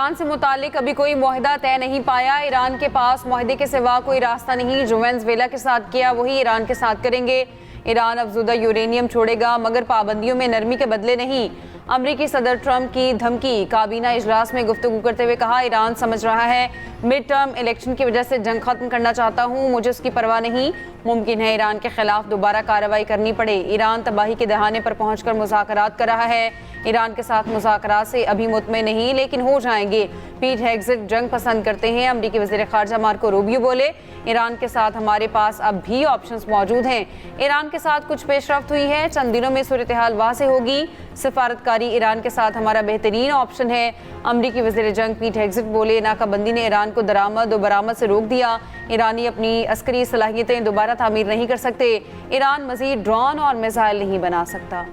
Iran से मुतालिक अभी कोई मुआहदा तय नहीं पाया। ईरान के पास मुआहदे के सिवा कोई रास्ता नहीं। जो वेनेज़ुएला के साथ किया वही ईरान के साथ करेंगे। ईरान अफजुदा यूरेनियम छोड़ेगा मगर पाबंदियों में नरमी के बदले नहीं। अमरीकी सदर ट्रंप की धमकी। काबीना इजलास में गुफ्तगू करते हुए कहा, ईरान समझ रहा है मिड टर्म इलेक्शन की वजह से जंग खत्म करना चाहता हूँ, मुझे उसकी परवाह नहीं। मुमकिन है ईरान के खिलाफ दोबारा कार्रवाई करनी पड़े। ईरान तबाही के दहाने पर पहुंचकर मुज़ाकरात कर रहा है। ईरान के साथ मुज़ाकरात से अभी मुतमईन नहीं, लेकिन हो जाएंगे। पीट हेग्ज़ेट जंग पसंद करते हैं। अमरीकी वज़ीर ख़ारजा मार्को रूबियो बोले, ईरान के साथ हमारे पास अब भी ऑप्शंस मौजूद हैं। ईरान के साथ कुछ पेशरफ्त हुई है, चंद दिनों में सूरत हाल वाज़ेह होगी। सफारतकारी ईरान के साथ हमारा बेहतरीन ऑप्शन है। अमरीकी वज़ीर जंग पीट हेग्ज़ेट बोले, नाकाबंदी ने ईरान को दरामद और बरामद से रोक दिया। ईरानी अपनी अस्करी सलाहियतें दोबारा तामीर नहीं कर सकते। ईरान मज़ीद ड्रोन और मिसाइल नहीं बना सकता।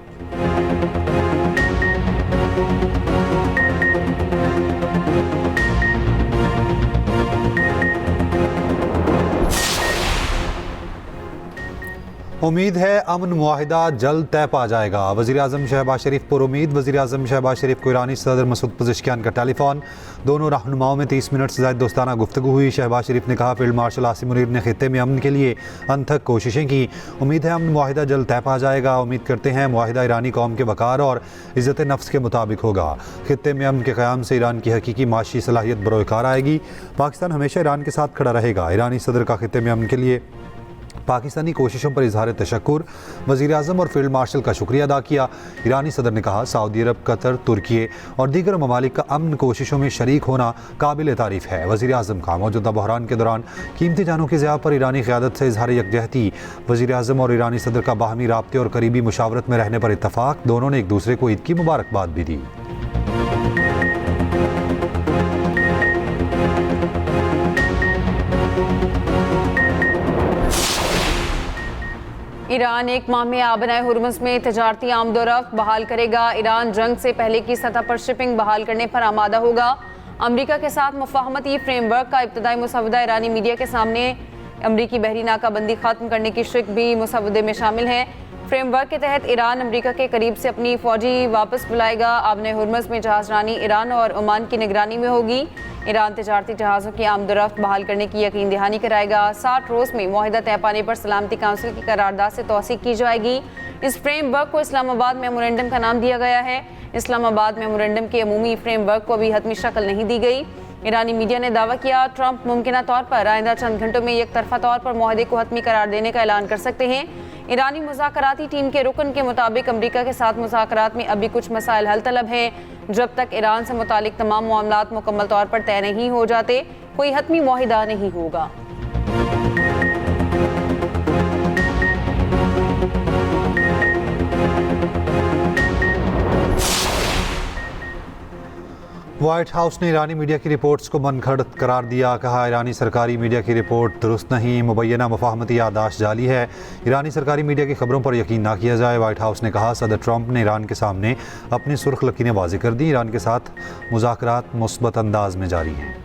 उम्मीद है अमन मुआहिदा जल्द तय पा जाएगा। वज़ीर आज़म शहबाज शरीफ पर उम्मीद। वज़ीर आज़म शहबाज शरीफ को ईरानी सदर मसूद पज़ेश्कियान का टेलीफोन। दोनों रहनुमाओं में 30 मिनट से ज़्यादा दोस्ताना गुफ्तगू हुई। शहबाज शरीफ ने कहा, फील्ड मार्शल आसिम मुनीर ने खित्ते में अमन के लिए अनथक कोशिशें की। उम्मीद है अमन मुआहिदा जल्द तय पा जाएगा। उम्मीद करते हैं मुआहिदा ईरानी कौम के वक़ार और इज़्ज़त नफ्स के मुताबिक होगा। खित्ते में अमन के क़याम से ईरान की हकीकी माशी सलाहियत बरोकार आएगी। पाकिस्तान हमेशा ईरान के साथ खड़ा रहेगा। ईरानी सदर का खित्ते में अमन के लिए पाकिस्तानी कोशिशों पर इजहार तशक्कुर। वज़ीर आज़म और फील्ड मार्शल का शुक्रिया अदा किया। ईरानी सदर ने कहा, सऊदी अरब, कतर, तुर्की और दीगर ममालिक का अमन कोशिशों में शरीक होना काबिल तारीफ़ है। वज़ीर आज़म का मौजूदा बहरान के दौरान कीमती जानों की ज़िया पर ईरानी क़यादत से इजहार यकजहती। वज़ीर आज़म और ईरानी सदर का बाहमी राब्ते और करीबी मुशावरत में रहने पर इत्तफ़ाक़। दोनों ने एक दूसरे को ईद की मुबारकबाद भी दी। ईरान एक माह में आबनाए हुर्मुज़ में तजारती आमदोरफ्त बहाल करेगा। ईरान जंग से पहले की सतह पर शिपिंग बहाल करने पर आमादा होगा। अमरीका के साथ मुफ़ाहमती फ्रेमवर्क का इब्तदाई मुसवदा ईरानी मीडिया के सामने। अमरीकी बहरी नाकाबंदी ख़त्म करने की शिक भी मुसवदे में शामिल है। फ्रेमवर्क के तहत ईरान अमरीका के करीब से अपनी फ़ौजी वापस बुलाएगा। आबनाए हुर्मुज़ में जहाज़रानी ईरान और ओमान की निगरानी में होगी। ईरान तजारती जहाज़ों की आमदोरफ्त बहाल करने की यकीन दहानी कराएगा। 60 रोज़ में मुआहिदा तय पाने पर सलामती काउंसिल की करारदाद से तौसीक की जाएगी। इस फ्रेमवर्क को इस्लामाबाद मेमोरेंडम का नाम दिया गया है। इस्लामाबाद मेमोरेंडम के अमूमी फ्रेमवर्क को अभी हतमी शक्ल नहीं दी गई। ईरानी मीडिया ने दावा किया, ट्रंप मुमकिन तौर पर आइंदा चंद घंटों में एक तरफा तौर पर मुआहदे को हतमी करार देने का ऐलान कर सकते हैं। ईरानी मुज़ाकराती टीम के रुकन के मुताबिक अमरीका के साथ मुज़ाकरात में अभी कुछ मसाइल हल तलब हैं। जब तक ईरान से मुतालिक तमाम मामलात मुकम्मल तौर पर तय नहीं हो जाते, कोई हतमी मुआहिदा नहीं होगा। व्हाइट हाउस ने ईरानी मीडिया की रिपोर्ट्स को मनगढ़ करार दिया। कहा, ईरानी सरकारी मीडिया की रिपोर्ट दुरुस्त नहीं, मुबैना मुफाहमती यादाश्त जाली है। ईरानी सरकारी मीडिया की खबरों पर यकीन ना किया जाए। व्हाइट हाउस ने कहा, सदर ट्रंप ने ईरान के सामने अपनी सुर्ख लकीरें वाज़ेह कर दी। ईरान के साथ मुज़ाकरात मुस्बत अंदाज में जारी हैं।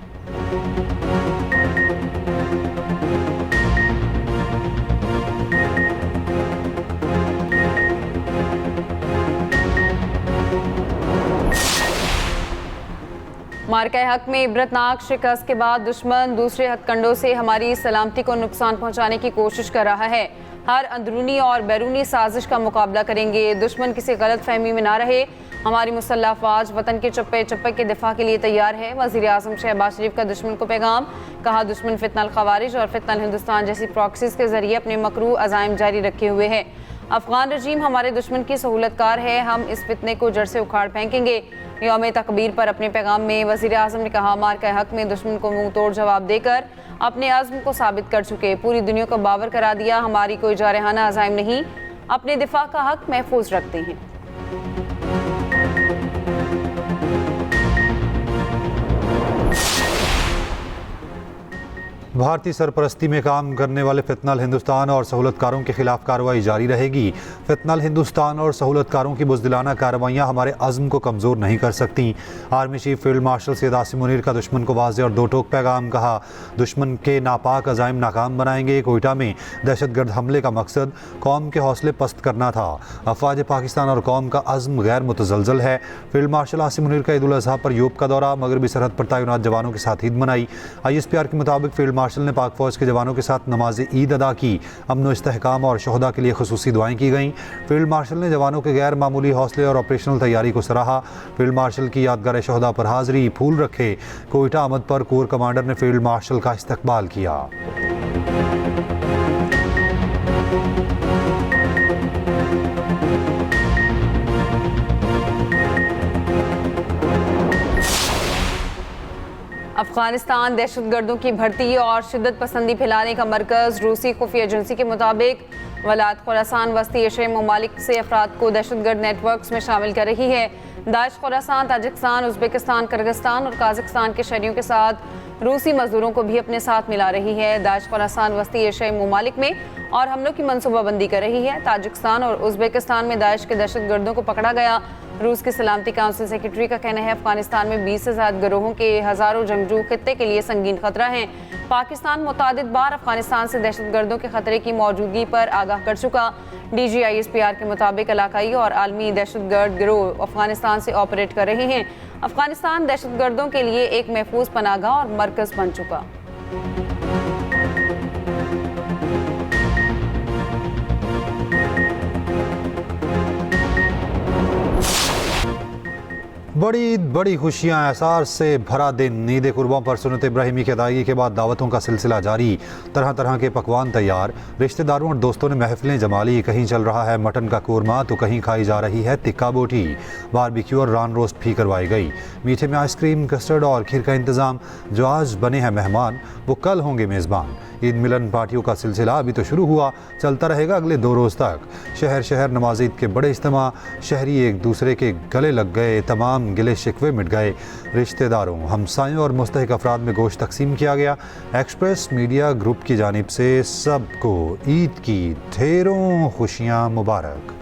मार्का हक में इबरतनाक शिकस्त के बाद दुश्मन दूसरे हथकंडों से हमारी सलामती को नुकसान पहुंचाने की कोशिश कर रहा है। हर अंदरूनी और बैरूनी साजिश का मुकाबला करेंगे। दुश्मन किसी गलत फहमी में ना रहे। हमारी मुसल्लह अफवाज वतन के चप्पे चप्पे के दिफा के लिए तैयार है। वज़ीर आज़म शहबाज शरीफ का दुश्मन को पैगाम। कहा, दुश्मन फितनल खवारिज और फितनल हिंदुस्तान जैसी प्रॉक्सीज के जरिए अपने मकरू अज़ाइम जारी रखे हुए हैं। अफगान रजीम हमारे दुश्मन की सहूलतकार है। हम इस फितने को जड़ से उखाड़ फेंकेंगे। यौम तकबीर पर अपने पैगाम में वज़ीर आज़म ने कहा, मार्का हक में दुश्मन को मुंह तोड़ जवाब देकर अपने अज़्म को साबित कर चुके, पूरी दुनिया को बावर करा दिया। हमारी कोई जारहाना अज़ाइम नहीं, अपने दिफा का हक महफूज रखते हैं। भारतीय सरपरस्ती में काम करने वाले फितनल हिंदुस्तान और सहूलतकारों के खिलाफ कार्रवाई जारी रहेगी। फितनल हिंदुस्तान और सहूलतकारों की बुज़दिलाना कार्रवाइयाँ हमारे अज़्म को कमज़ोर नहीं कर सकती। Army chief field marshal Syed Asim Munir का दुश्मन को वाज़ेह और दो टोक पैगाम, कहा दुश्मन के नापाक अज़ाइम नाकाम बनाएंगे। कोयटा में दहशतगर्द हमले का मकसद कौम के हौसले पस्त करना था। अफवाज पाकिस्तान और कौम का अज़्म गैर मुतज़लज़ल है। फील्ड मार्शल आसिम मुनीर का ईद उल अज़हा पर यूप का दौरा, मगरबी सरहद पर तैनात जवानों के साथ ईद मनाई। ISPR के मुताबिक फील्ड मार्शल ने पाक फौज के जवानों के साथ नमाज ईद अदा की। अमन व इस्तेहकाम और शहदा के लिए खुसूसी दुआएं की गईं। फील्ड मार्शल ने जवानों के गैर मामूली हौसले और ऑपरेशनल तैयारी को सराहा। फील्ड मार्शल की यादगार शहदा पर हाजिरी, फूल रखे। कोयटा आमद पर कोर कमांडर ने फील्ड मार्शल का इस्तकबाल किया। अफगानिस्तान दहशतगर्दों की भर्ती और शिद्दत पसंदी फैलाने का मरकज़। रूसी खुफिया एजेंसी के मुताबिक वलायत खुरासान वस्ती एशियाई ममालिक से अफराद को दहशतगर्द नेटवर्क्स में शामिल कर रही है। Daesh Khorasan, Tajikistan, Uzbekistan, Kyrgyzstan और काज़ाकिस्तान के शहरियों के साथ रूसी मजदूरों को भी अपने साथ मिला रही है। दाइश खुरासान वस्ती एशियाई ममालिक में और हमलों की मनसूबाबंदी कर रही है। ताजिकिस्तान और उज़्बेकिस्तान में दाइश के दहशतगर्दों को पकड़ा गया। रूस की सलामती काउंसिल सेक्रेटरी का कहना है अफगानिस्तान में 20 से ज़्यादा गिरोहों के हज़ारों जंगजू खित्ते के लिए संगीन खतरा हैं। पाकिस्तान मुतादिद बार अफगानिस्तान से दहशतगर्दों के खतरे की मौजूदगी पर आगाह कर चुका। DG ISPR के मुताबिक इलाकाई और आलमी दहशतगर्द गिरोह अफगानिस्तान से ऑपरेट कर रहे हैं। अफगानिस्तान दहशतगर्दों के लिए एक महफूज पनाहगाह और मरकज़ बन चुका। बड़ी बड़ी खुशियां, एहसार से भरा दिन। ईद कुर्बान पर सुन्नत इब्राहिमी की अदायगी के बाद दावतों का सिलसिला जारी। तरह तरह के पकवान तैयार, रिश्तेदारों और दोस्तों ने महफिलें जमा ली। कहीं चल रहा है मटन का कोरमा तो कहीं खाई जा रही है तिक्का बोटी। बारबेक्यू और रान रोस्ट भी करवाई गई। मीठे में आइसक्रीम, कस्टर्ड और खीर का इंतज़ाम। जो आज बने हैं मेहमान वो कल होंगे मेज़बान। ईद मिलन पार्टियों का सिलसिला अभी तो शुरू हुआ, चलता रहेगा अगले 2 रोज़ तक। शहर शहर नमाज ईद के बड़े इज्तिमा, शहरी एक दूसरे के गले लग गए, तमाम गिले शिकवे मिट गए। रिश्तेदारों, हमसायों और मुस्तहिक अफराद में गोश्त तकसीम किया गया। एक्सप्रेस मीडिया ग्रुप की जानिब से सबको ईद की ढेरों खुशियाँ मुबारक।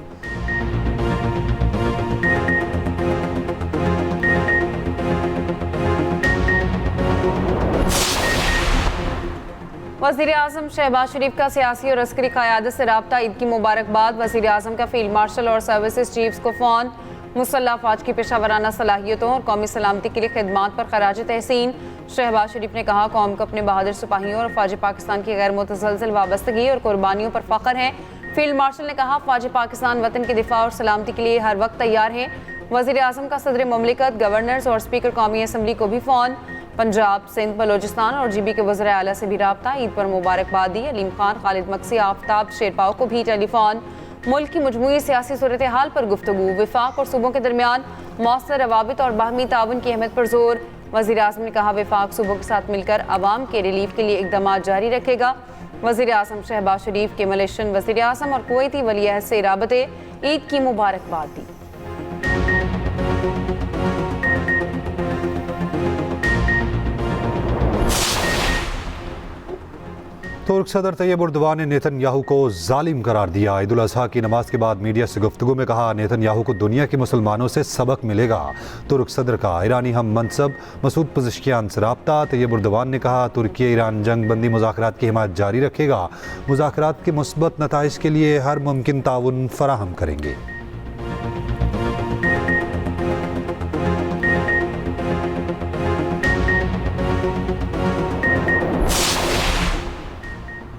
वज़ीर आज़म शहबाज शरीफ का सियासी और अस्करी क़यादत से रब्ता, ईद की मुबारकबाद। वज़ीर आज़म का फील्ड मार्शल और सर्विसेज चीफ्स को फ़ोन। मुसल्लह अफ़वाज की पेशावराना सलाहियतों और कौमी सलामती के लिए खिदमात पर खराज तहसीन। शहबाज शरीफ ने कहा कौम को अपने बहादुर सिपाहियों और फ़ौज पाकिस्तान की गैर मुतसलसल वाबस्तगी और कुर्बानियों पर फ़ख्र है। फील्ड मार्शल ने कहा फ़ौज पाकिस्तान वतन के दिफा और सलामती के लिए हर वक्त तैयार है। वज़ीर आज़म का सदर ममलिकत, गवर्नर्स और स्पीकर कौमी असम्बली को भी फ़ोन। पंजाब, सिंध, बलोचिस्तान और GB के वज़ीर आला से भी रब्ता, ईद पर मुबारकबाद दी। अलीम खान, खालिद मक्सी, आफ्ताब शेरपाओ को भी टेलीफोन। मुल्क की मजमूई सियासी सूरत हाल पर गुफ्तगू। विफाक और सूबों के दरमियान मौसर रवाबित और बाहमी ताउन की अहमियत पर जोर। वज़ीर आज़म ने कहा विफाक सूबों के साथ मिलकर अवाम के रिलीफ के लिए इक़दाम जारी रखेगा। वज़ीर आज़म शहबाज शरीफ के मलेशियन वज़ीर आज़म और कुवैती वली अहद से राबते, ईद की मुबारकबाद दी। तुर्क सदर तैयब उर्दवान ने नेतन्याहू को जालिम करार दिया। ईद उल अज़हा की नमाज के बाद मीडिया से गुफ्तगू में कहा नेतन्याहू को दुनिया के मुसलमानों से सबक मिलेगा। तुर्क सदर का ईरानी हम मनसब मसूद पज़ेश्कियान से रब्ता। तैयब उर्दवान ने कहा तुर्की ईरान जंग बंदी मुज़ाकरात की हिमायत जारी रखेगा। मुज़ाकरात के मुस्बत नताइज के लिए हर मुमकिन ताउन फराहम करेंगे।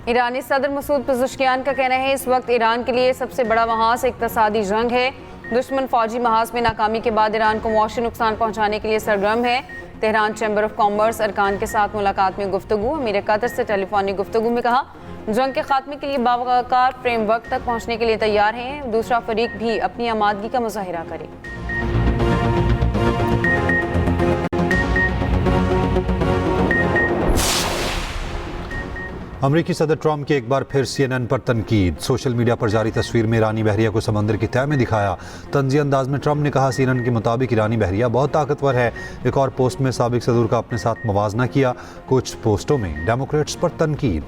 ईरानी सदर मसूद पज़ेश्कियान का कहना है इस वक्त ईरान के लिए सबसे बड़ा महाज इक़्तिसादी जंग है। दुश्मन फौजी महाज में नाकामी के बाद ईरान को मुआशी नुकसान पहुँचाने के लिए सरगर्म है। तेहरान चैम्बर ऑफ कॉमर्स अरकान के साथ मुलाकात में गुफ्तगू। अमीर कतर से टेलीफोनिक गुफ्तगू में कहा जंग के खात्मे के लिए बावकार फ्रेमवर्क तक पहुँचने के लिए तैयार हैं। दूसरा फरीक भी अपनी आमादगी का मुजाहिरा करे। अमरीकी सदर ट्रंप की एक बार फिर CNN पर तनकीद। सोशल मीडिया पर जारी तस्वीर में ईरानी बहरिया को समंदर की तह में दिखाया। तंज़िया अंदाज में ट्रंप ने कहा, CNN के मुताबिक ईरानी बहरिया बहुत ताकतवर है। एक और पोस्ट में साबिक सदर का अपने साथ मवाजना किया। कुछ पोस्टों में डेमोक्रेट्स पर तनकीद।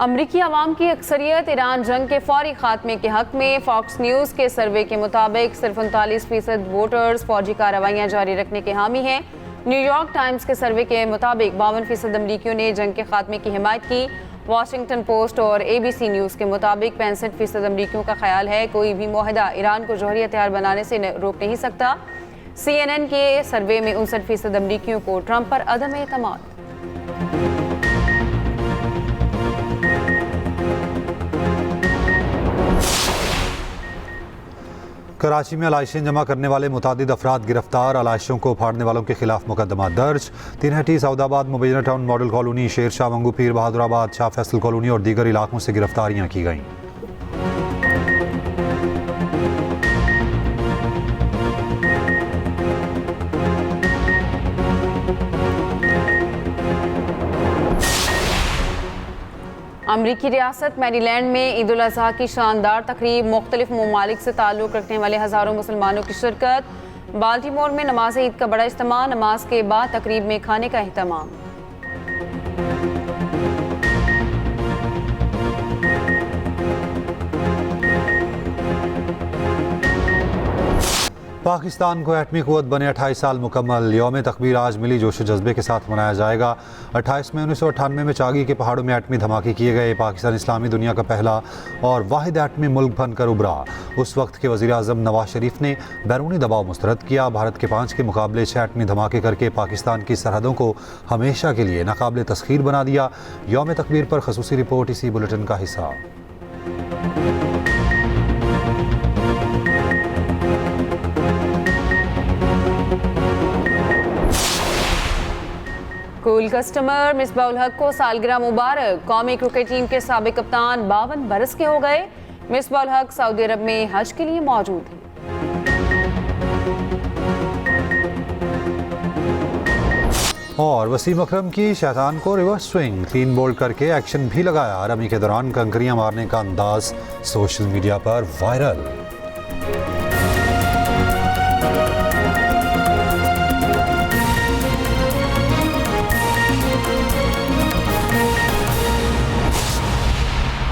अमरीकी आवाम की अक्सरियत ईरान जंग के फौरी खात्मे के हक में। फॉक्स न्यूज़ के सर्वे के मुताबिक सिर्फ 39% वोटर्स फौजी कार्रवाइयाँ जारी रखने के हामी हैं। न्यूयॉर्क टाइम्स के सर्वे के मुताबिक 52% अमरीकियों ने जंग के खात्मे की हिमायत की। वॉशिंगटन पोस्ट और ABC न्यूज़ के मुताबिक 65% अमरीकियों का ख्याल है कोई भी मुआहदा ईरान को जौहरी हथियार बनाने से रोक नहीं सकता। CNN के सर्वे में 59% अमरीकियों को ट्रंप पर अदम एतमाद। कराची में अलाइशें जमा करने वाले मुतादिद अफराद गिरफ्तार। अलाइशों को फाड़ने वालों के खिलाफ मुकदमा दर्ज। तिनहटी, Saudabad, मुबैना town model colony, Sher Shah, Mangu पीर, बहादुराबाद, शाह फैसल कॉलोनी और दीगर इलाकों से गिरफ्तारियां की गईं। अमरीकी रियासत मैरीलैंड में ईद उल अज़हा की शानदार तकरीब। मुख्तलिफ ममालिक से ताल्लुक़ रखने वाले हज़ारों मुसलमानों की शिरकत। बाल्टीमोर में नमाज ईद का बड़ा इज्तिमा। नमाज के बाद तकरीब में खाने का अहतमाम। पाकिस्तान को एटमी क़ुव्वत बने 28 साल मुकम्मल। यौम तकबीर आज मिली जोश जज्बे के साथ मनाया जाएगा। 28 मई 1998 में चागी के पहाड़ों में एटमी धमाके किए गए। पाकिस्तान इस्लामी दुनिया का पहला और वाहिद एटमी मुल्क बनकर उभरा। उस वक्त के वज़ीर आज़म नवाज शरीफ ने बैरूनी दबाव मुस्तरद किया। भारत के 5 के मुकाबले 6 एटमी धमाके करके पाकिस्तान की सरहदों को हमेशा के लिए नाकाबिले तस्खीर बना दिया। यौम तकबीर पर ख़ुसूसी रिपोर्ट इसी बुलेटिन का हिस्सा। कूल कस्टमर मिसबाह उल हक को सालगिरह मुबारक। कौमी क्रिकेट टीम के साबिक कप्तान 52 बरस के हो गए। मिसबाह उल हक सऊदी अरब में हज के लिए मौजूद हैं। और वसीम अकरम की शैतान को रिवर्स स्विंग, 3 बोल्ड करके एक्शन भी लगाया। रमी के दौरान कंकरियां मारने का अंदाज सोशल मीडिया पर वायरल।